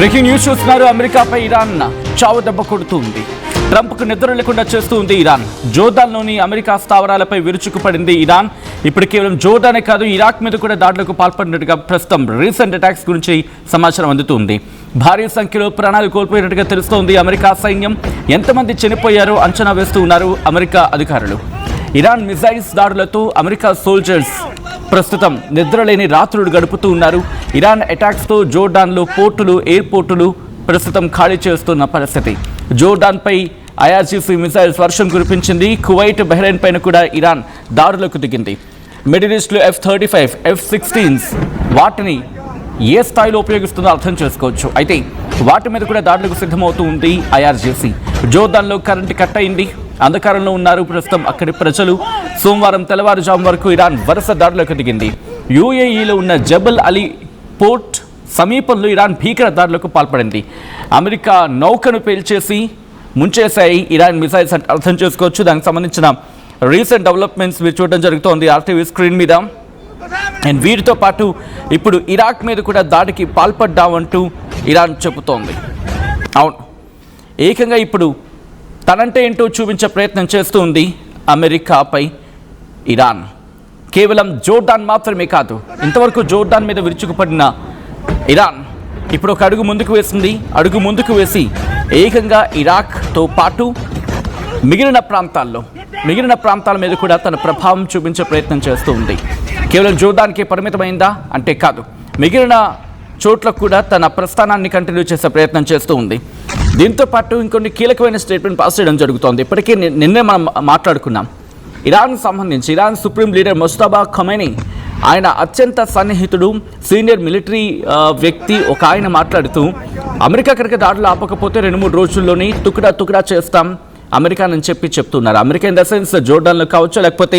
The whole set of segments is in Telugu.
బ్రేకింగ్ న్యూస్ చూస్తున్నారు. అమెరికాపై ఇరాన్ చావు దెబ్బ కొడుతుంది. ట్రంప్కు నిద్ర లేకుండా చేస్తూ ఉంది ఇరాన్. జోర్డాన్లోని అమెరికా స్థావరాలపై విరుచుకుపడింది ఇరాన్. ఇప్పుడు కేవలం జోర్డానే కాదు, ఇరాక్ మీద కూడా దాడులకు పాల్పడినట్టుగా ప్రస్తుతం రీసెంట్ అటాక్స్ గురించి సమాచారం అందుతుంది. భారీ సంఖ్యలో ప్రాణాలు కోల్పోయినట్టుగా తెలుస్తోంది. అమెరికా సైన్యం ఎంతమంది చనిపోయారో అంచనా వేస్తూ ఉన్నారు అమెరికా అధికారులు. ఇరాన్ మిజైల్స్ దాడులతో అమెరికా సోల్జర్స్ ప్రస్తుతం నిద్రలేని రాత్రులు గడుపుతూ ఉన్నారు. ఇరాన్ అటాక్స్తో జోర్డాన్లో పోర్టులు, ఎయిర్పోర్టులు ప్రస్తుతం ఖాళీ చేస్తున్న పరిస్థితి. జోర్డాన్పై ఐఆర్జీసీ మిసైల్స్ వర్షం కురిపించింది. కువైట్, బహ్రెయిన్ పైన కూడా ఇరాన్ దాడులకు దిగింది. మిడిల్ ఈస్ట్లో F-35, F-16s వాటిని ఏ స్థాయిలో ఉపయోగిస్తుందో అర్థం చేసుకోవచ్చు. అయితే వాటి మీద కూడా దాడులకు సిద్ధమవుతూ ఉంది ఐఆర్జీసీ. జోర్డాన్లో కరెంటు కట్ అయింది. అంధకారంలో ఉన్నారు ప్రస్తుతం అక్కడి ప్రజలు. సోమవారం తెల్లవారుజాము వరకు ఇరాన్ వరుస దాడులకు దిగింది. యూఏఈలో ఉన్న జబల్ అలీ పోర్ట్ సమీపంలో ఇరాన్ భీకర దాడులకు పాల్పడింది. అమెరికా నౌకను పేల్చేసి ముంచేశాయి ఇరాన్ మిసైల్స్ అంటే అర్థం చేసుకోవచ్చు. దానికి సంబంధించిన రీసెంట్ డెవలప్మెంట్స్ మీరు చూడడం జరుగుతోంది ఆర్టీవీ స్క్రీన్ మీద. అండ్ వీటితో పాటు ఇప్పుడు ఇరాక్ మీద కూడా దాడికి పాల్పడ్డామంటూ ఇరాన్ చెబుతోంది. అవును, ఏకంగా ఇప్పుడు తనంటే ఏంటో చూపించే ప్రయత్నం చేస్తూ ఉంది అమెరికాపై ఇరాన్. కేవలం జోర్డాన్ మాత్రమే కాదు, ఇంతవరకు జోర్డాన్ మీద విరుచుకుపడిన ఇరాన్ ఇప్పుడు ఒక అడుగు ముందుకు వేసింది. అడుగు ముందుకు వేసి ఏకంగా ఇరాక్తో పాటు మిగిలిన ప్రాంతాల మీద కూడా తన ప్రభావం చూపించే ప్రయత్నం చేస్తూ ఉంది. కేవలం జోర్డాన్కి పరిమితమైందా అంటే కాదు, మిగిలిన చోట్లకు కూడా తన ప్రస్థానాన్ని కంటిన్యూ చేసే ప్రయత్నం చేస్తూ ఉంది. దీంతో పాటు ఇంకొన్ని కీలకమైన స్టేట్మెంట్ పాస్ చేయడం జరుగుతోంది. ఇప్పటికే నిన్నే మనం మాట్లాడుకున్నాం. ఇరాన్కు సంబంధించి ఇరాన్ సుప్రీం లీడర్ ముజ్తబా ఖమైనీ, ఆయన అత్యంత సన్నిహితుడు, సీనియర్ మిలిటరీ వ్యక్తి ఒక ఆయన మాట్లాడుతూ అమెరికా కనుక దాడులు ఆపకపోతే 2-3 రోజుల్లోనే తుకుడా చేస్తాం అమెరికా అని చెప్తున్నారు. అమెరికా ఇన్ ద సెన్స్ జోర్డాన్లో కావచ్చు, లేకపోతే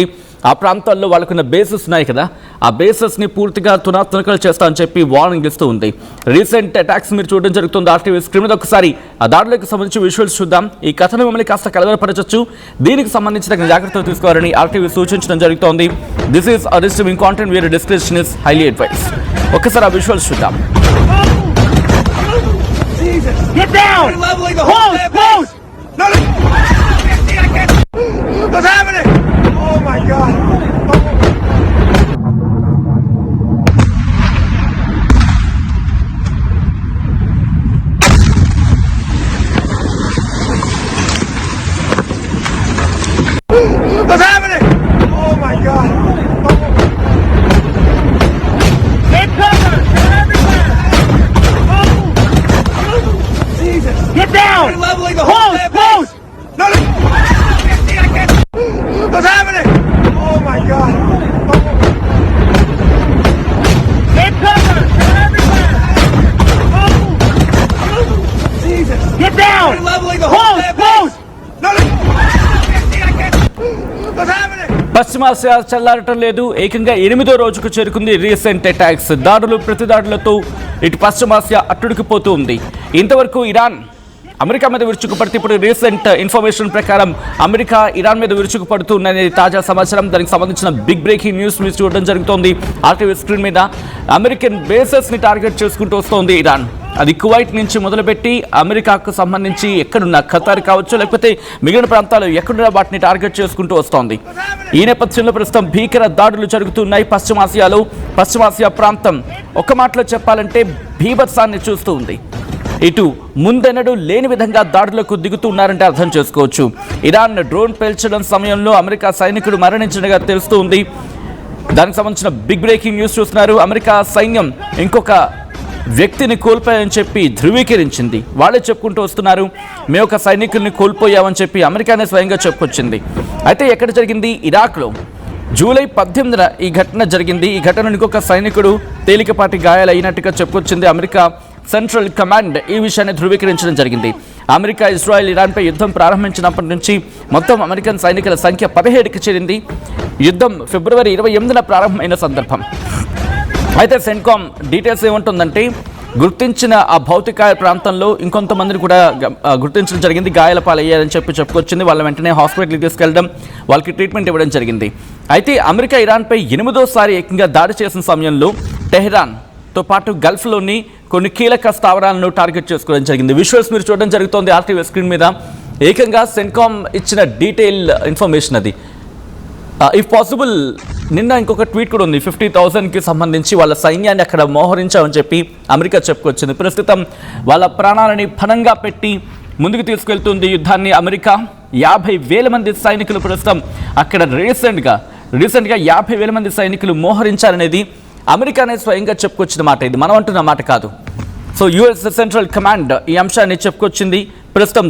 ఆ ప్రాంతాల్లో వాళ్ళకున్న బేసెస్ ఉన్నాయి కదా, ఆ బేసెస్ని పూర్తిగా తునకలు చేస్తా అని చెప్పి వార్నింగ్ ఇస్తూ ఉంది. రీసెంట్ అటాక్స్ మీరు చూడడం జరుగుతుంది ఆర్టీవీ స్క్రీన్ మీద. ఒకసారి ఆ దాడులకు సంబంధించి విజువల్స్ చూద్దాం. ఈ కథను మిమ్మల్ని కాస్త కలవరపరచచ్చు. దీనికి సంబంధించిన జాగ్రత్తలు తీసుకోవాలని ఆర్టీవీ సూచించడం జరుగుతోంది. This is a disturbing content where description is highly advise. ఒకసారి ఆ విజువల్స్ చూద్దాం. Get down! Close! What's happening? Oh my God! What's happening? Oh my God! Get cover! They're everywhere! Jesus! Get down! They're leveling the whole close! No! What's happening? Oh my God! Get cover! They're everywhere! Jesus! Get down! They're leveling the whole close! No! What's happening? పశ్చిమాసియా చల్లారటం లేదు. ఏకంగా 8వ రోజుకు చేరుకుంది రీసెంట్ అటాక్స్. దాడులు ప్రతిదాడులతో ఇటు పశ్చిమాసియా అట్టుడికిపోతూ ఉంది. ఇంతవరకు ఇరాన్ అమెరికా మీద విరుచుకుపడితే ఇప్పుడు రీసెంట్ ఇన్ఫర్మేషన్ ప్రకారం అమెరికా ఇరాన్ మీద విరుచుకుపడుతుందనేది తాజా సమాచారం. దానికి సంబంధించిన బిగ్ బ్రేకింగ్ న్యూస్ మీరు చూడడం జరుగుతోంది ఆర్టీవీ స్క్రీన్ మీద. అమెరికన్ బేసెస్ని టార్గెట్ చేసుకుంటూ వస్తోంది ఇరాన్. అది కువైట్ నుంచి మొదలుపెట్టి అమెరికాకు సంబంధించి ఎక్కడున్న ఖతార్ కావచ్చు, లేకపోతే మిగిలిన ప్రాంతాలు ఎక్కడున్న వాటిని టార్గెట్ చేసుకుంటూ వస్తోంది. ఈ నేపథ్యంలో ప్రస్తుతం భీకర దాడులు జరుగుతున్నాయి పశ్చిమాసియాలో. పశ్చిమాసియా ప్రాంతం ఒక్క మాటలో చెప్పాలంటే భీభత్సాన్ని చూస్తూ ఉంది. ఇటు ముందెన్నడూ లేని విధంగా దాడులకు దిగుతున్నారంటే అర్థం చేసుకోవచ్చు. ఇరాన్ డ్రోన్ పేల్చడం సమయంలో అమెరికా సైనికుడు మరణించినగా తెలుస్తూ ఉంది. దానికి సంబంధించిన బిగ్ బ్రేకింగ్ న్యూస్ చూస్తున్నారు. అమెరికా సైన్యం ఇంకొక వ్యక్తిని కోల్పోయామని చెప్పి ధృవీకరించింది. వాళ్ళే చెప్పుకుంటూ వస్తున్నారు, మేము ఒక సైనికుల్ని కోల్పోయామని చెప్పి అమెరికానే స్వయంగా చెప్పుకొచ్చింది. అయితే ఎక్కడ జరిగింది? ఇరాక్లో జూలై 18న ఈ ఘటన జరిగింది. ఈ ఘటనలో ఇంకొక సైనికుడు తేలికపాటి గాయాలైనట్టుగా చెప్పుకొచ్చింది అమెరికా సెంట్రల్ కమాండ్. ఈ విషయాన్ని ధృవీకరించడం జరిగింది. అమెరికా, ఇజ్రాయెల్, ఇరాన్పై యుద్ధం ప్రారంభించినప్పటి నుంచి మొత్తం అమెరికన్ సైనికుల సంఖ్య 17కి చేరింది. యుద్ధం ఫిబ్రవరి 28న ప్రారంభమైన సందర్భం. అయితే సెంట్కామ్ డీటెయిల్స్ ఏముంటుందంటే, గుర్తించిన ఆ భౌతిక ప్రాంతంలో ఇంకొంతమందిని కూడా గుర్తించడం జరిగింది. గాయాల పాలయ్యారని చెప్పుకొచ్చింది. వాళ్ళ వెంటనే హాస్పిటల్కి తీసుకెళ్ళడం, వాళ్ళకి ట్రీట్మెంట్ ఇవ్వడం జరిగింది. అయితే అమెరికా ఇరాన్పై 8వ సారి ఏకంగా దాడి చేసిన సమయంలో టెహ్రాన్ తో పాటు గల్ఫ్లోని కొన్ని కీలక స్థావరాలను టార్గెట్ చేసుకోవడం జరిగింది. విజువల్స్ మీరు చూడడం జరుగుతోంది ఆర్టీవీ స్క్రీన్ మీద. ఏకంగా సెన్కామ్ ఇచ్చిన డీటెయిల్ ఇన్ఫర్మేషన్ అది. ఇఫ్ పాసిబుల్ నిన్న ఇంకొక ట్వీట్ కూడా ఉంది. 50,000కి సంబంధించి వాళ్ళ సైన్యాన్ని అక్కడ మోహరించామని చెప్పి అమెరికా చెప్పుకొచ్చింది. ప్రస్తుతం వాళ్ళ ప్రాణాలని పణంగా పెట్టి ముందుకు తీసుకెళ్తుంది యుద్ధాన్ని అమెరికా. 50,000 మంది సైనికులు ప్రస్తుతం అక్కడ రీసెంట్గా 50,000 మంది సైనికులు మోహరించారనేది అమెరికానే స్వయంగా చెప్పుకొచ్చిన మాట. ఇది మనం అంటున్న మాట కాదు. సో యుఎస్ సెంట్రల్ కమాండ్ ఈ అంశాన్ని చెప్పుకొచ్చింది. ప్రస్తుతం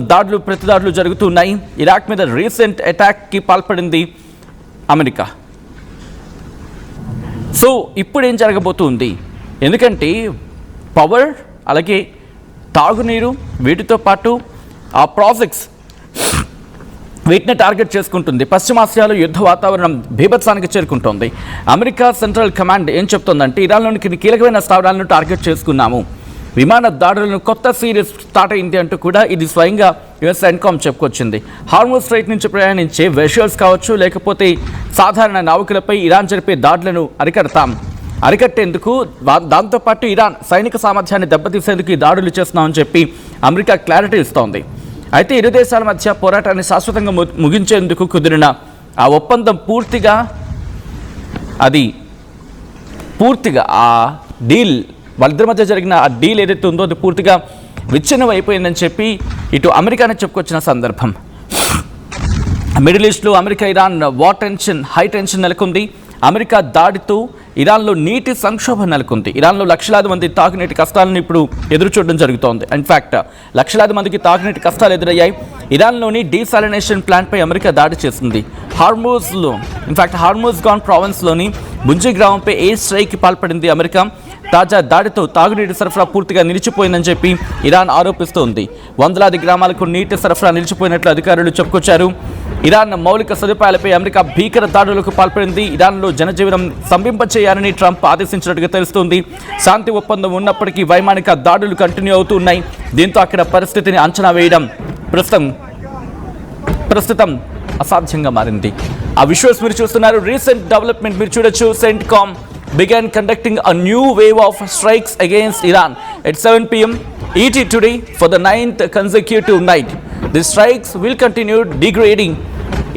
ప్రతిదాడులు జరుగుతున్నాయి. ఇరాక్ మీద రీసెంట్ అటాక్కి పాల్పడింది అమెరికా. సో ఇప్పుడు ఏం జరగబోతుంది? ఎందుకంటే పవర్, అలాగే తాగునీరు, వీటితో పాటు ఆ ప్రాజెక్ట్స్, వీటిని టార్గెట్ చేసుకుంటుంది. పశ్చిమాసియాలో యుద్ధ వాతావరణం బీభత్సానికి చేరుకుంటోంది. అమెరికా సెంట్రల్ కమాండ్ ఏం చెప్తోందంటే ఇరాన్లోని కీలకమైన స్థావరాలను టార్గెట్ చేసుకున్నాము, విమాన దాడులను కొత్త సిరీస్ స్టార్ట్ అయింది అంటూ కూడా ఇది స్వయంగా యుఎస్ సెన్కామ్ చెప్పుకొచ్చింది. హార్మోజ్ స్ట్రైట్ నుంచి ప్రయాణించే వెషల్స్ కావచ్చు, లేకపోతే సాధారణ నావికులపై ఇరాన్ జరిపే దాడులను అరికట్టేందుకు, దాంతోపాటు ఇరాన్ సైనిక సామర్థ్యాన్ని దెబ్బతీసేందుకు ఈ దాడులు చేస్తున్నామని చెప్పి అమెరికా క్లారిటీ ఇస్తోంది. అయితే ఇరు దేశాల మధ్య పోరాటాన్ని శాశ్వతంగా ముగించేందుకు కుదిరిన ఆ ఒప్పందం పూర్తిగా ఆ డీల్, వాళ్ళిద్దరి మధ్య జరిగిన ఆ డీల్ ఏదైతే ఉందో అది పూర్తిగా విచ్ఛిన్నం అయిపోయిందని చెప్పి ఇటు అమెరికానే చెప్పుకొచ్చిన సందర్భం. మిడిల్ ఈస్ట్లో అమెరికా ఇరాన్ హై టెన్షన్ నెలకొంది. అమెరికా దాడితో ఇరాన్లో నీటి సంక్షోభం నెలకొంది. ఇరాన్లో లక్షలాది మంది తాగునీటి కష్టాలను ఇప్పుడు ఎదురు చూడడం జరుగుతోంది. ఇన్ఫ్యాక్ట్ లక్షలాది మందికి తాగునీటి కష్టాలు ఎదురయ్యాయి. ఇరాన్లోని డీసాలినేషన్ ప్లాంట్పై అమెరికా దాడి చేసింది. హార్మోజ్ గాన్ ప్రావిన్స్లోని బుంజీ గ్రామంపై ఎయిర్ స్ట్రైక్కి పాల్పడింది అమెరికా. తాజా దాడితో తాగునీటి సరఫరా పూర్తిగా నిలిచిపోయిందని చెప్పి ఇరాన్ ఆరోపిస్తోంది. వందలాది గ్రామాలకు నీటి సరఫరా నిలిచిపోయినట్లు అధికారులు చెప్పుకొచ్చారు. ఇరాన్ మౌలిక సదుపాయాలపై అమెరికా భీకర దాడులకు పాల్పడింది. ఇరాన్లో జనజీవనం స్తంభింపచేయాలని ట్రంప్ ఆదేశించినట్టుగా తెలుస్తోంది. శాంతి ఒప్పందం ఉన్నప్పటికీ వైమానిక దాడులు కంటిన్యూ అవుతూ ఉన్నాయి. దీంతో అక్కడ పరిస్థితిని అంచనా వేయడం ప్రస్తుతం అసాధ్యంగా మారింది. ఆ విజువల్స్ మీరు చూస్తున్నారు. రీసెంట్ డెవలప్మెంట్ మీరు చూడొచ్చు. CENTCOM began conducting a new wave of strikes against Iran at 7 p.m. ET today for the 9th consecutive night. The strikes will continue degrading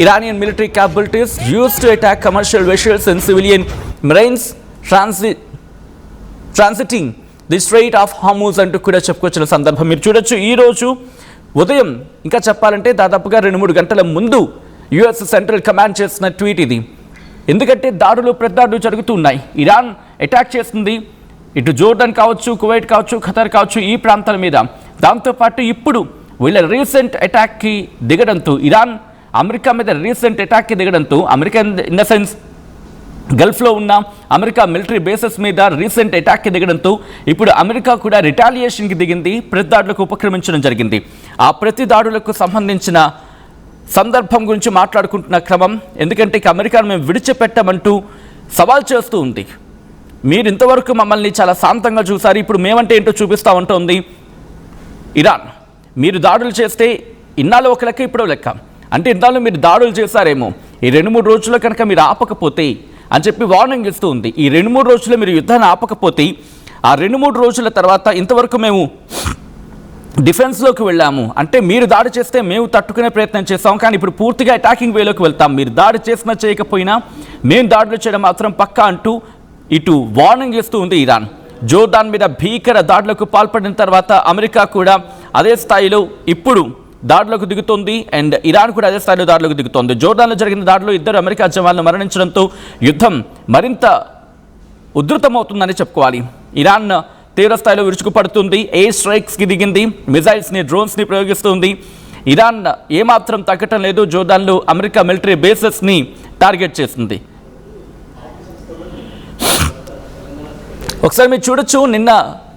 Iranian military capabilities used to attack commercial vessels and civilian marines transiting the Strait of Hormuz అంటూ కూడా చెప్పుకొచ్చిన సందర్భం మీరు చూడొచ్చు. ఈరోజు ఉదయం ఇంకా చెప్పాలంటే దాదాపుగా 2-3 గంటల ముందు యుఎస్ సెంట్రల్ కమాండ్ చేసిన ట్వీట్ ఇది. ఎందుకంటే ప్రతిదాడులు జరుగుతున్నాయి. ఇరాన్ అటాక్ చేస్తుంది ఇటు జోర్డన్ కావచ్చు, కువైట్ కావచ్చు, ఖతర్ కావచ్చు, ఈ ప్రాంతాల మీద. దాంతోపాటు ఇప్పుడు వీళ్ళ రీసెంట్ అటాక్కి దిగడంతో, ఇరాన్ అమెరికా మీద రీసెంట్ అటాక్కి దిగడంతో, అమెరికా ఇన్ ద సెన్స్ గల్ఫ్లో ఉన్న అమెరికా మిలిటరీ బేసెస్ మీద రీసెంట్ అటాక్కి దిగడంతో ఇప్పుడు అమెరికా కూడా రిటాలియేషన్కి దిగింది, ప్రతిదాడులకు ఉపక్రమించడం జరిగింది. ఆ ప్రతిదాడులకు సంబంధించిన సందర్భం గురించి మాట్లాడుకుంటున్న క్రమం. ఎందుకంటే అమెరికాను మేము విడిచిపెట్టమంటూ సవాల్ చేస్తూ ఉంది. మీరు ఇంతవరకు మమ్మల్ని చాలా శాంతంగా చూసారు, ఇప్పుడు మేమంటే ఏంటో చూపిస్తా ఉంటుంది ఇరాన్. మీరు దాడులు చేస్తే ఇన్నాళ్ళు ఒక లెక్క, ఇప్పుడు లెక్క. అంటే ఇన్నాళ్ళు మీరు దాడులు చేశారేమో, ఈ 2-3 రోజుల్లో కనుక మీరు ఆపకపోతే అని చెప్పి వార్నింగ్ ఇస్తూ ఉంది. ఈ 2-3 రోజుల్లో మీరు యుద్ధాన్ని ఆపకపోతే ఆ 2-3 రోజుల తర్వాత ఇంతవరకు మేము డిఫెన్స్లోకి వెళ్ళాము, అంటే మీరు దాడి చేస్తే మేము తట్టుకునే ప్రయత్నం చేస్తాం, కానీ ఇప్పుడు పూర్తిగా అటాకింగ్ వేలోకి వెళ్తాం. మీరు దాడి చేసినా చేయకపోయినా మేము దాడులు చేయడం మాత్రం పక్కా అంటూ ఇటు వార్నింగ్ ఇస్తూ ఉంది ఇరాన్. జోర్డాన్ మీద భీకర దాడులకు పాల్పడిన తర్వాత అమెరికా కూడా అదే స్థాయిలో ఇప్పుడు దాడులకు దిగుతోంది. అండ్ ఇరాన్ కూడా అదే స్థాయిలో దాడులకు దిగుతోంది. జోర్డాన్లో జరిగిన దాడిలో 2 అమెరికా జవాన్లు మరణించడంతో యుద్ధం మరింత ఉధృతమవుతుందని చెప్పుకోవాలి. ఇరాన్ తీవ్రస్థాయిలో విరుచుకుపడుతుంది, ఎయిర్ స్ట్రైక్స్కి దిగింది, మిజైల్స్ని, డ్రోన్స్ని ప్రయోగిస్తుంది. ఇరాన్ ఏమాత్రం తగ్గటం లేదు. జోర్డాన్లో అమెరికా మిలిటరీ బేసెస్ని టార్గెట్ చేస్తుంది. ఒకసారి మీరు చూడొచ్చు, నిన్న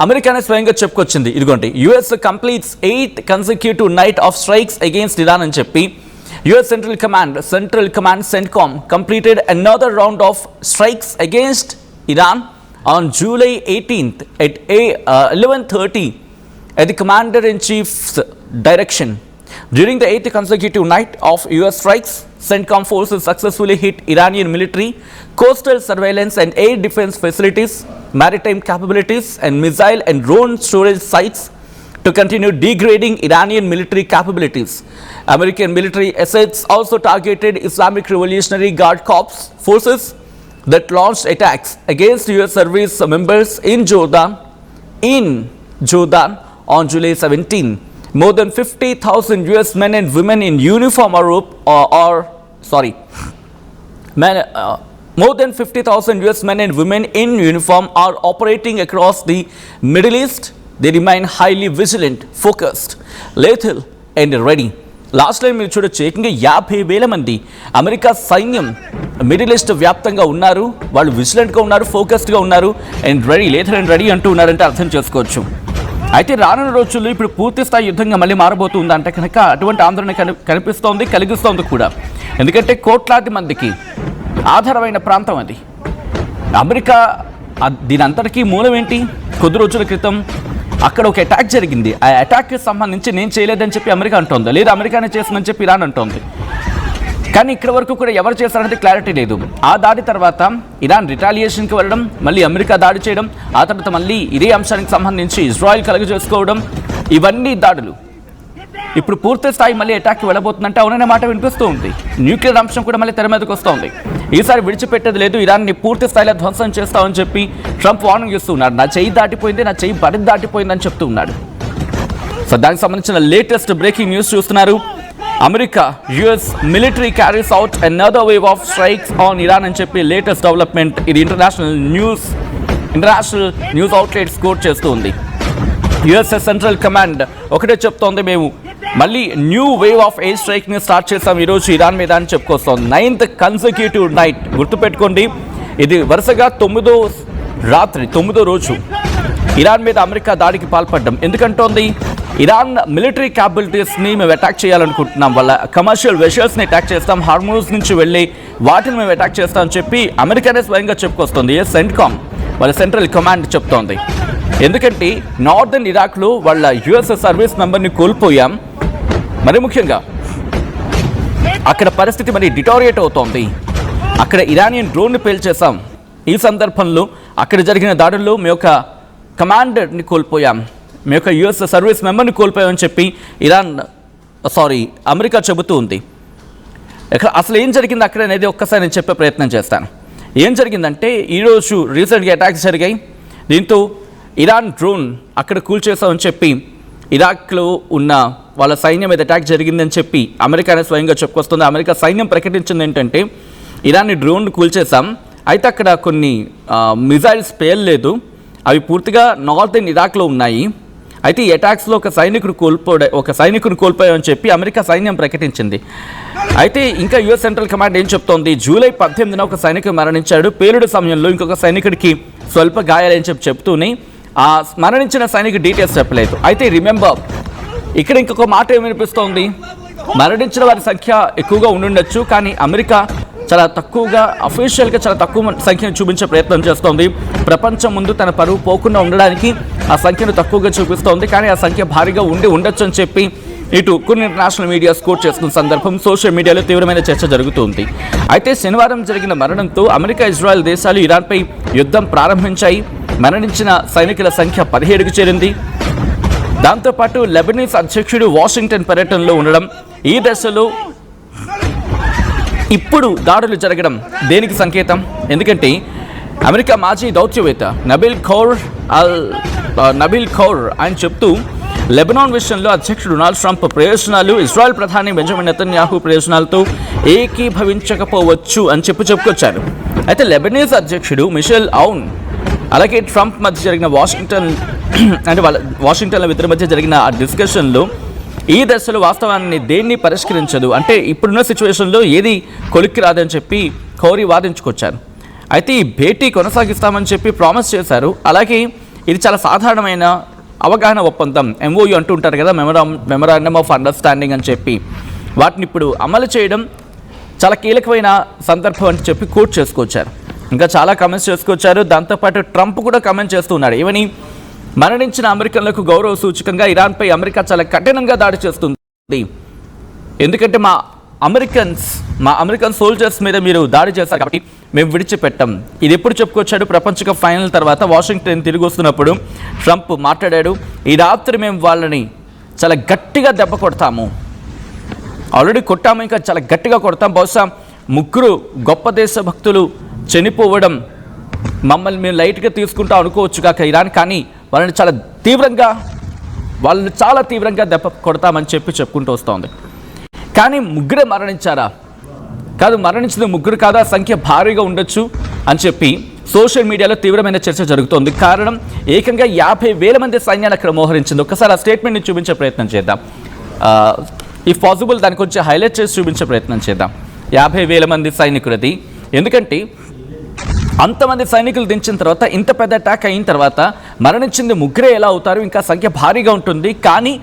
అమెరికానే స్వయంగా చెప్పుకొచ్చింది. ఇదిగోండి, US completes 8th consecutive night of strikes against Iran అని చెప్పి US central command CENTCOM completed another round of strikes against Iran on July 18th at 11:30 at the Commander-in-Chief's direction. During the 8th consecutive night of US strikes, CENTCOM forces successfully hit Iranian military, coastal surveillance and air defense facilities, maritime capabilities and missile and drone storage sites to continue degrading Iranian military capabilities. American military assets also targeted Islamic Revolutionary Guard Corps forces that launched attacks against US service members in Jordan on July 17. More than 50,000 US men and women in uniform more than 50,000 US men and women in uniform are operating across the Middle East. They remain highly vigilant, focused, lethal and ready. Last time మీరు చూడొచ్చు, ఏకంగా 50,000 మంది అమెరికా సైన్యం మిడిల్ ఈస్ట్ వ్యాప్తంగా ఉన్నారు. వాళ్ళు విజిలెంట్గా ఉన్నారు, ఫోకస్డ్గా ఉన్నారు అండ్ రెడీ, లేథర్ అండ్ రెడీ అంటూ ఉన్నారంటే అర్థం చేసుకోవచ్చు. అయితే రానున్న రోజుల్లో ఇప్పుడు పూర్తి స్థాయి యుద్ధంగా మళ్ళీ మారబోతుంది అంటే కనుక అటువంటి ఆందోళన కనిపిస్తోంది, కలిగిస్తోంది కూడా. ఎందుకంటే కోట్లాది మందికి ఆధారమైన ప్రాంతం అది. అమెరికా దీని అంతటికీ మూలం ఏంటి? కొద్ది రోజుల క్రితం అక్కడ ఒక అటాక్ జరిగింది. ఆ అటాక్కి సంబంధించి నేను చేయలేదని చెప్పి అమెరికా అంటోంది, లేదా అమెరికానే చేస్తుందని చెప్పి ఇరాన్ అంటోంది. కానీ ఇక్కడ వరకు కూడా ఎవరు చేస్తారనేది క్లారిటీ లేదు. ఆ దాడి తర్వాత ఇరాన్ రిటాలియేషన్కి వెళ్ళడం, మళ్ళీ అమెరికా దాడి చేయడం, ఆ తర్వాత మళ్ళీ ఇదే అంశానికి సంబంధించి ఇజ్రాయెల్ కలుగజేసుకోవడం, ఇవన్నీ దాడులు ఇప్పుడు పూర్తి స్థాయి మళ్ళీ అటాక్కి వెళ్ళబోతుందంటే అవుననే మాట వినిపిస్తూ ఉంది. న్యూక్లియర్ అంశం కూడా మళ్ళీ తెర మీదకి వస్తోంది. ఈసారి విడిచిపెట్టేది లేదు, ఇరాన్ని పూర్తి స్థాయిలో ధ్వంసం చేస్తామని చెప్పి ట్రంప్ వార్నింగ్ ఇస్తూ ఉన్నాడు. నా చెయ్యి దాటిపోయింది, నా చెయ్యి బడి దాటిపోయిందని చెప్తూ ఉన్నాడు. సో దానికి సంబంధించిన లేటెస్ట్ బ్రేకింగ్ న్యూస్ చూస్తున్నారు. America US military carries out another wave of strikes on Iran అని చెప్పి లేటెస్ట్ డెవలప్మెంట్. ఇది ఇంటర్నేషనల్ న్యూస్ అవుట్లెట్స్ కోట్ చేస్తూ ఉంది. యుఎస్ఎస్ సెంట్రల్ కమాండ్ ఒకటే చెప్తోంది, మేము మళ్ళీ న్యూ వేవ్ ఆఫ్ ఎయిర్ స్ట్రైక్ని స్టార్ట్ చేస్తాం ఈరోజు ఇరాన్ మీద అని చెప్పుకొస్తోంది. 9th కన్సెక్యూటివ్ నైట్, గుర్తుపెట్టుకోండి, ఇది వరుసగా 9వ రోజు ఇరాన్ మీద అమెరికా దాడికి పాల్పడ్డం. ఎందుకంటోంది, ఇరాన్ మిలిటరీ క్యాపబిలిటీస్ని మేము అటాక్ చేయాలనుకుంటున్నాం, వాళ్ళ కమర్షియల్ వెషల్స్ని అటాక్ చేస్తాం, హార్మోన్స్ నుంచి వెళ్ళి వాటిని మేము అటాక్ చేస్తామని చెప్పి అమెరికానే స్వయంగా చెప్పుకొస్తుంది. CENTCOM వాళ్ళ సెంట్రల్ కమాండ్ చెప్తోంది. ఎందుకంటే నార్దర్న్ ఇరాక్లో వాళ్ళ యుఎస్ సర్వీస్ మెంబర్ని కోల్పోయాం, మరి ముఖ్యంగా అక్కడ పరిస్థితి మరి డిటోరియేట్ అవుతోంది. అక్కడ ఇరానియన్ డ్రోన్ని పేల్చేసాం. ఈ సందర్భంలో అక్కడ జరిగిన దాడుల్లో మీ యొక్క కమాండర్ని కోల్పోయాం, మీ యొక్క యుఎస్ సర్వీస్ మెంబర్ని కోల్పోయామని చెప్పి అమెరికా చెబుతూ ఉంది. అసలు ఏం జరిగింది అక్కడ అనేది ఒక్కసారి నేను చెప్పే ప్రయత్నం చేస్తాను. ఏం జరిగిందంటే, ఈరోజు రీసెంట్గా అటాక్స్ జరిగాయి. దీంతో ఇరాన్ డ్రోన్ అక్కడ కూల్చేసామని చెప్పి ఇరాక్లో ఉన్న వాళ్ళ సైన్యం మీద అటాక్ జరిగిందని చెప్పి అమెరికానే స్వయంగా చెప్పుకొస్తుంది. అమెరికా సైన్యం ప్రకటించింది ఏంటంటే, ఇరాన్ని డ్రోన్ కూల్చేసాం, అయితే అక్కడ కొన్ని మిజైల్స్ పేర్లేదు, అవి పూర్తిగా నార్దర్న్ ఇరాక్లో ఉన్నాయి, అయితే ఈ అటాక్స్లో ఒక సైనికుడు కోల్పోయామని చెప్పి అమెరికా సైన్యం ప్రకటించింది. అయితే ఇంకా యుఎస్ సెంట్రల్ కమాండ్ ఏం చెప్తోంది, జూలై 18న ఒక సైనికుడు మరణించాడు, పేలుడు సమయంలో ఇంకొక సైనికుడికి స్వల్ప గాయాలని చెప్తూనే ఆ మరణించిన సైనికుడి డీటెయిల్స్ చెప్పలేదు. అయితే రిమెంబర్, ఇక్కడ ఇంకొక మాట ఏమి వినిపిస్తోంది, మరణించిన వారి సంఖ్య ఎక్కువగా ఉండుండొచ్చు, కానీ అమెరికా చాలా తక్కువగా, అఫీషియల్గా చాలా తక్కువ సంఖ్యను చూపించే ప్రయత్నం చేస్తోంది. ప్రపంచం ముందు తన పరువు పోకుండా ఉండడానికి ఆ సంఖ్యను తక్కువగా చూపిస్తోంది, కానీ ఆ సంఖ్య భారీగా ఉండొచ్చు అని చెప్పి ఇటు కొన్ని ఇంటర్నేషనల్ మీడియా స్కోర్ చేస్తున్న సందర్భం సోషల్ మీడియాలో తీవ్రమైన చర్చ జరుగుతుంది. అయితే శనివారం జరిగిన మరణంతో అమెరికా, ఇజ్రాయెల్ దేశాలు ఇరాన్పై యుద్ధం ప్రారంభించాయి. మరణించిన సైనికుల సంఖ్య 17కు చేరింది. దాంతోపాటు లెబనీస్ అధ్యక్షుడు వాషింగ్టన్ పర్యటనలో ఉండడం, ఈ దశలో ఇప్పుడు దాడులు జరగడం దేనికి సంకేతం? ఎందుకంటే అమెరికా మాజీ దౌత్యవేత్త నబీల్ ఖౌర్ ఆయన చెప్తూ, లెబనాన్ విషయంలో అధ్యక్షుడు డొనాల్డ్ ట్రంప్ ప్రయోజనాలు ఇజ్రాయెల్ ప్రధాని బెంజమిన్ నెతన్యాహు ప్రయోజనాలతో ఏకీభవించకపోవచ్చు అని చెప్పుకొచ్చారు. అయితే లెబనీస్ అధ్యక్షుడు మిషెల్ ఔన్ అలాగే ట్రంప్ మధ్య జరిగిన వాషింగ్టన్ల ఇద్దరి మధ్య జరిగిన ఆ డిస్కషన్లో ఈ దశలో వాస్తవాన్ని దేన్ని పరిష్కరించదు, అంటే ఇప్పుడున్న సిచ్యువేషన్లో ఏది కొలిక్కి రాదని చెప్పి ఖౌరీ వాదించుకొచ్చారు. అయితే ఈ భేటీ కొనసాగిస్తామని చెప్పి ప్రామిస్ చేశారు. అలాగే ఇది చాలా సాధారణమైన అవగాహన ఒప్పందం, MOU అంటూ ఉంటారు కదా, మెమరాండమ్ ఆఫ్ అండర్స్టాండింగ్ అని చెప్పి, వాటిని ఇప్పుడు అమలు చేయడం చాలా కీలకమైన సందర్భం అని చెప్పి కోట్ చేసుకొచ్చారు. ఇంకా చాలా కమెంట్స్ చేసుకొచ్చారు. దాంతోపాటు ట్రంప్ కూడా కమెంట్ చేస్తున్నాడు, ఏమని, మరణించిన అమెరికన్లకు గౌరవ సూచకంగా ఇరాన్పై అమెరికా చాలా కఠినంగా దాడి చేస్తుంది, ఎందుకంటే మా అమెరికన్ సోల్జర్స్ మీద మీరు దాడి చేశారు కాబట్టి మేము విడిచిపెట్టాం. ఇది ఎప్పుడు చెప్పుకొచ్చాడు? ప్రపంచ కప్ ఫైనల్ తర్వాత వాషింగ్టన్ తిరిగి వస్తున్నప్పుడు ట్రంప్ మాట్లాడాడు, ఈ రాత్రి మేము వాళ్ళని చాలా గట్టిగా దెబ్బ కొడతాము, ఆల్రెడీ కొట్టాము, ఇంకా చాలా గట్టిగా కొడతాం. బహుశా 3 గొప్ప దేశభక్తులు చనిపోవడం మమ్మల్ని మేము లైట్గా తీసుకుంటాం అనుకోవచ్చు కాక ఇరాన్, కానీ వాళ్ళని చాలా తీవ్రంగా దెబ్బ కొడతామని చెప్పుకుంటూ వస్తోంది. కానీ 3 మరణించారా? కాదు, మరణించిన 3 కాదు, ఆ సంఖ్య భారీగా ఉండొచ్చు అని చెప్పి సోషల్ మీడియాలో తీవ్రమైన చర్చ జరుగుతోంది. కారణం ఏకంగా 50,000 మంది సైన్యాన్ని అక్కడ మోహరించింది. ఒకసారి ఆ స్టేట్మెంట్ని చూపించే ప్రయత్నం చేద్దాం. ఇఫ్ పాసిబుల్ దాన్ని కొంచెం హైలైట్ చేసి చూపించే ప్రయత్నం చేద్దాం. 50,000 మంది సైనికులది. ఎందుకంటే అంతమంది సైనికులు దించిన తర్వాత, ఇంత పెద్ద అటాక్ అయిన తర్వాత మరణించింది 3 ఎలా అవుతారు? ఇంకా సంఖ్య భారీగా ఉంటుంది. కానీ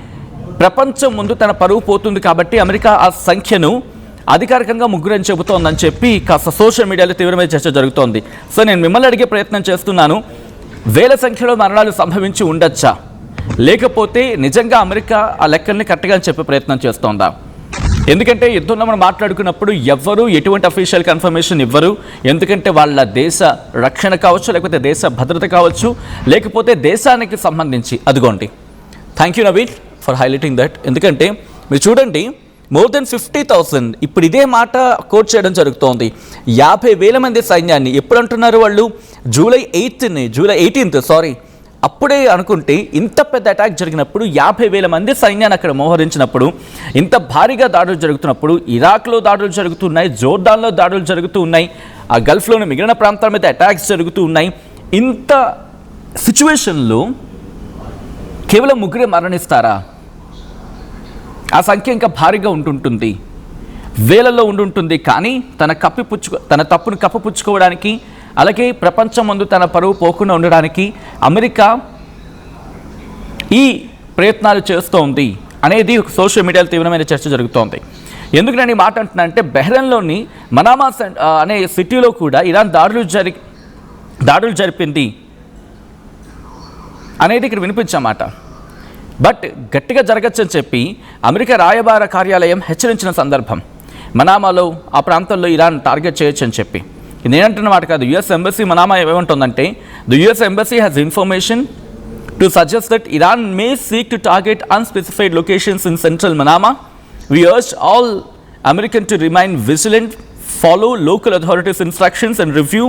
ప్రపంచం ముందు తన పరువు పోతుంది కాబట్టి అమెరికా ఆ సంఖ్యను అధికారికంగా 3 అని చెబుతోందని చెప్పి కాస్త సోషల్ మీడియాలో తీవ్రమైన చర్చ జరుగుతోంది. సో నేను మిమ్మల్ని అడిగే ప్రయత్నం చేస్తున్నాను, వేల సంఖ్యలో మరణాలు సంభవించి ఉండొచ్చా, లేకపోతే నిజంగా అమెరికా ఆ లెక్కల్ని కరెక్ట్గా చెప్పే ప్రయత్నం చేస్తోందా? ఎందుకంటే యుద్ధంలో మనం మాట్లాడుకున్నప్పుడు ఎవ్వరూ ఎటువంటి అఫీషియల్ కన్ఫర్మేషన్ ఇవ్వరు. ఎందుకంటే వాళ్ళ దేశ రక్షణ కావచ్చు, లేకపోతే దేశ భద్రత కావచ్చు, లేకపోతే దేశానికి సంబంధించి. అదిగోండి, thank you Naveen for highlighting that. ఎందుకంటే మీరు చూడండి, మోర్ దెన్ 50,000 ఇప్పుడు ఇదే మాట కోట్ చేయడం జరుగుతోంది. 50,000 మంది సైన్యాన్ని ఎప్పుడు అంటున్నారు వాళ్ళు? జూలై 18th అప్పుడే అనుకుంటే, ఇంత పెద్ద అటాక్ జరిగినప్పుడు 50,000 మంది సైన్యాన్ని అక్కడ మోహరించినప్పుడు, ఇంత భారీగా దాడులు జరుగుతున్నప్పుడు, ఇరాక్లో దాడులు జరుగుతున్నాయి, జోర్డాన్లో దాడులు జరుగుతూ ఉన్నాయి, ఆ గల్ఫ్లోని మిగిలిన ప్రాంతాల మీద అటాక్స్ జరుగుతూ ఉన్నాయి. ఇంత సిచ్యువేషన్లో కేవలం 3 మరణిస్తారా? ఆ సంఖ్య ఇంకా భారీగా ఉంటుంటుంది, వేలల్లో ఉండుంటుంది. కానీ తన తప్పును కప్పిపుచ్చుకోవడానికి, అలాగే ప్రపంచం ముందు తన పరువు పోకుండా ఉండడానికి అమెరికా ఈ ప్రయత్నాలు చేస్తోంది అనేది సోషల్ మీడియాలో తీవ్రమైన చర్చ జరుగుతోంది. ఎందుకు నేను ఈ మాట అంటున్నా అంటే, బెహ్రెన్లోని మనామా అనే సిటీలో కూడా ఇరాన్ దాడులు జరిపింది అనేది ఇక్కడ వినిపించమాట. బట్ గట్టిగా జరగచ్చని చెప్పి అమెరికా రాయబార కార్యాలయం హెచ్చరించిన సందర్భం. మనామాలో ఆ ప్రాంతంలో ఇరాన్ టార్గెట్ చేయొచ్చు అని చెప్పి. నేనంటున్న మాట కాదు, యుఎస్ ఎంబసీ మనామా ఏమంటుందంటే, the US embassy has information to suggest that Iran May seek to target unspecified locations in central Manama. We urge all Americans to remain vigilant, follow local authorities' instructions and review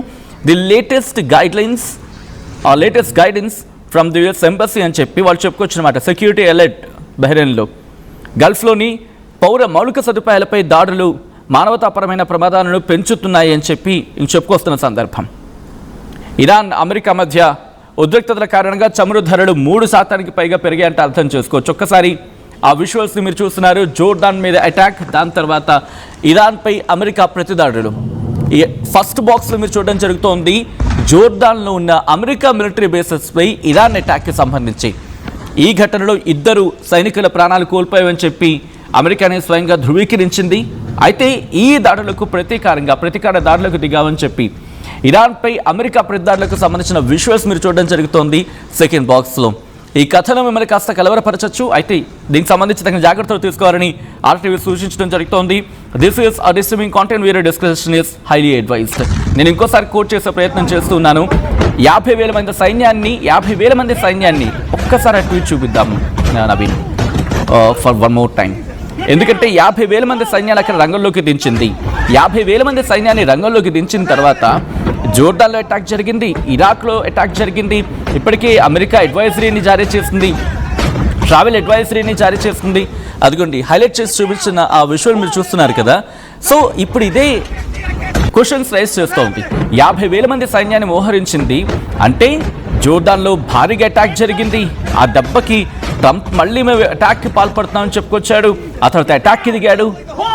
the latest guidelines or latest guidance from the US Embassy అని చెప్పి వాళ్ళు చెప్పుకొచ్చినమాట. సెక్యూరిటీ అలర్ట్ బహ్రెయిన్లో, గల్ఫ్లోని పౌర మౌలిక సదుపాయాలపై దాడులు మానవతాపరమైన ప్రమాదాలను పెంచుతున్నాయి అని చెప్పి చెప్పుకొస్తున్న సందర్భం. ఇరాన్ అమెరికా మధ్య ఉద్రిక్తతల కారణంగా చమురు ధరలు 3% పైగా పెరిగాయంటే అర్థం చేసుకోవచ్చు. ఒక్కసారి ఆ విజువల్స్ని మీరు చూస్తున్నారు. జోర్డాన్ మీద అటాక్, దాని తర్వాత ఇరాన్పై అమెరికా ప్రతిదాడులు. ఈ ఫస్ట్ బాక్స్లో మీరు చూడడం జరుగుతోంది జోర్డాన్లో ఉన్న అమెరికా మిలిటరీ బేసెస్పై ఇరాన్ అటాక్కి సంబంధించి. ఈ ఘటనలో 2 సైనికుల ప్రాణాలు కోల్పోయావని చెప్పి అమెరికానే స్వయంగా ధృవీకరించింది. అయితే ఈ దాడులకు ప్రతీకార దాడులకు దిగామని చెప్పి ఇరాన్పై అమెరికా ప్రతిదాడులకు సంబంధించిన విజువల్స్ మీరు చూడడం జరుగుతోంది సెకండ్ బాక్స్లో. ఈ కథను మిమ్మల్ని కాస్త కలవరపరచచ్చు, అయితే దీనికి సంబంధించి తగిన జాగ్రత్తలు తీసుకోవాలని ఆర్టీవీ సూచించడం జరుగుతోంది. This is a disturbing content, వేరే డిస్కషన్ ఈస్ హైలీ అడ్వైజ్డ్. నేను ఇంకోసారి కోట్ చేసే ప్రయత్నం చేస్తున్నాను. 50,000 మంది సైన్యాన్ని ఒక్కసారి ఆ ట్వీట్ చూపిద్దాము Naveen for one more time. ఎందుకంటే 50,000 మంది సైన్యాన్ని అక్కడ రంగంలోకి దించింది. 50,000 మంది సైన్యాన్ని రంగంలోకి దించిన తర్వాత జోర్డాన్లో అటాక్ జరిగింది, ఇరాక్లో అటాక్ జరిగింది. ఇప్పటికే అమెరికా అడ్వైజరీని జారీ చేసింది, ట్రావెల్ అడ్వైజరీని జారీ చేసింది. అదిగోండి హైలైట్ చేసి చూపించిన ఆ విజువల్ మీరు చూస్తున్నారు కదా. సో ఇప్పుడు ఇదే క్వశ్చన్స్ రైజ్ చేస్తోంది. 50,000 మంది సైన్యాన్ని మోహరించింది అంటే జోర్డాన్లో భారీగా అటాక్ జరిగింది. ఆ దెబ్బకి ట్రంప్ మళ్ళీ మేము అటాక్కి పాల్పడుతున్నామని చెప్పుకొచ్చాడు. ఆ తర్వాత అటాక్కి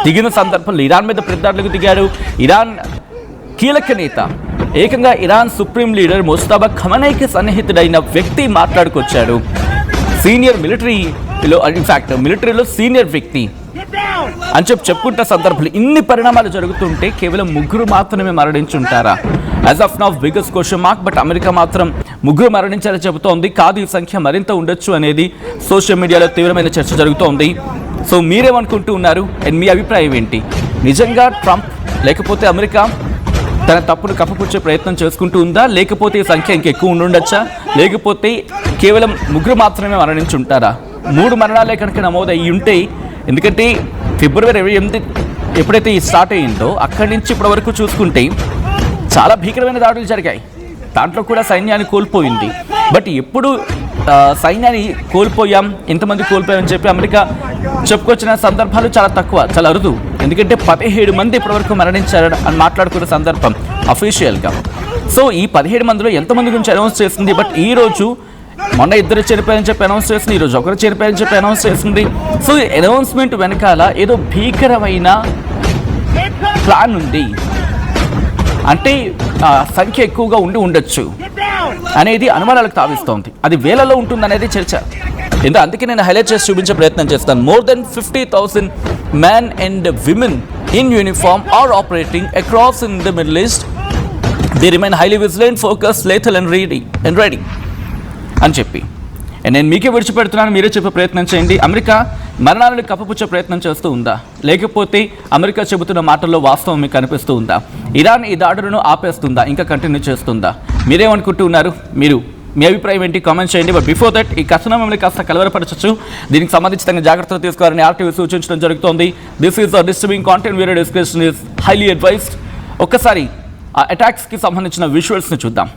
దిగిన సందర్భంలో ఇరాన్ మీద ప్రతిదాడులకు దిగాడు. ఇరాన్ కీలక నేత, ఏకంగా ఇరాన్ సుప్రీం లీడర్ ముస్తఫా ఖమనైకి సన్నిహితుడైన వ్యక్తి మాట్లాడుకొచ్చాడు. సీనియర్ మిలిటరీలో సీనియర్ వ్యక్తి అని చెప్పుకుంటున్న సందర్భంలో ఇన్ని పరిణామాలు జరుగుతుంటే కేవలం 3 మాత్రమే మరణించుంటారా? As of now biggest question mark. But America మాత్రం 3 మరణించాలని చెబుతోంది. కాదు, ఈ సంఖ్య మరింత ఉండొచ్చు అనేది సోషల్ మీడియాలో తీవ్రమైన చర్చ జరుగుతోంది. సో మీరేమనుకుంటూ ఉన్నారు అండ్ మీ అభిప్రాయం ఏంటి? నిజంగా ట్రంప్ లేకపోతే అమెరికా తన తప్పును కప్పపుచ్చే ప్రయత్నం చేసుకుంటూ ఉందా, లేకపోతే ఈ సంఖ్య ఇంకెక్కువ ఉండుండొచ్చా, లేకపోతే కేవలం 3 మాత్రమే మరణించి ఉంటారా? 3 మరణాలే కనుక నమోదయ్యి ఉంటే, ఎందుకంటే ఫిబ్రవరి 28 ఎప్పుడైతే ఈ స్టార్ట్ అయ్యిందో అక్కడి నుంచి ఇప్పటి వరకు చూసుకుంటే చాలా భీకరమైన దాడులు జరిగాయి. దాంట్లో కూడా సైన్యాన్ని కోల్పోయింది. బట్ ఎప్పుడు సైన్యాన్ని కోల్పోయాం, ఎంతమంది కోల్పోయామని చెప్పి అమెరికా చెప్పుకొచ్చిన సందర్భాలు చాలా తక్కువ, చాలా అరుదు. ఎందుకంటే 17 మంది ఇప్పటివరకు మరణించారు అని మాట్లాడుకున్న సందర్భం అఫీషియల్గా. సో ఈ 17 మందిలో ఎంతమంది గురించి అనౌన్స్ చేసింది. బట్ ఈ రోజు మొన్న 2 చనిపోయారని చెప్పి అనౌన్స్ చేసింది, ఈరోజు 1 చనిపోయారని చెప్పి అనౌన్స్ చేసింది. సో అనౌన్స్మెంట్ వెనకాల ఏదో భీకరమైన ప్లాన్ ఉంది, అంటే సంఖ్య ఎక్కువగా ఉండొచ్చు అనేది అనుమానాలకు తావిస్తోంది. అది వేలలో ఉంటుందనేది చర్చ. అందుకే నేను హైలైట్ చేసి చూపించే ప్రయత్నం చేస్తాను. More than 50,000 men and women in uniform are operating across in the Middle East. They remain highly vigilant, focused, lethal and ready అని చెప్పి నేను మీకే విడిచిపెడుతున్నాను. మీరే చెప్పే ప్రయత్నం చేయండి. అమెరికా మరణాలను కప్పపుచ్చే ప్రయత్నం చేస్తూ ఉందా, లేకపోతే అమెరికా చెబుతున్న మాటల్లో వాస్తవం మీకు కనిపిస్తూ ఉందా? ఇరాన్ ఈ దాడులను ఆపేస్తుందా, ఇంకా కంటిన్యూ చేస్తుందా? మీరేమనుకుంటూ ఉన్నారు? మీ అభిప్రాయం ఏంటి? కామెంట్ చేయండి. బట్ బిఫోర్ దట్ ఈ కథనం మిమ్మల్ని కాస్త కలవరపరచచ్చు. దీనికి సంబంధించి తగిన జాగ్రత్తలు తీసుకోవాలని ఆర్టీవీ సూచించడం జరుగుతోంది. This is disturbing content, video discussion is highly advised. ఒక్కసారి ఆ అటాక్స్కి సంబంధించిన విజువల్స్ని చూద్దాం.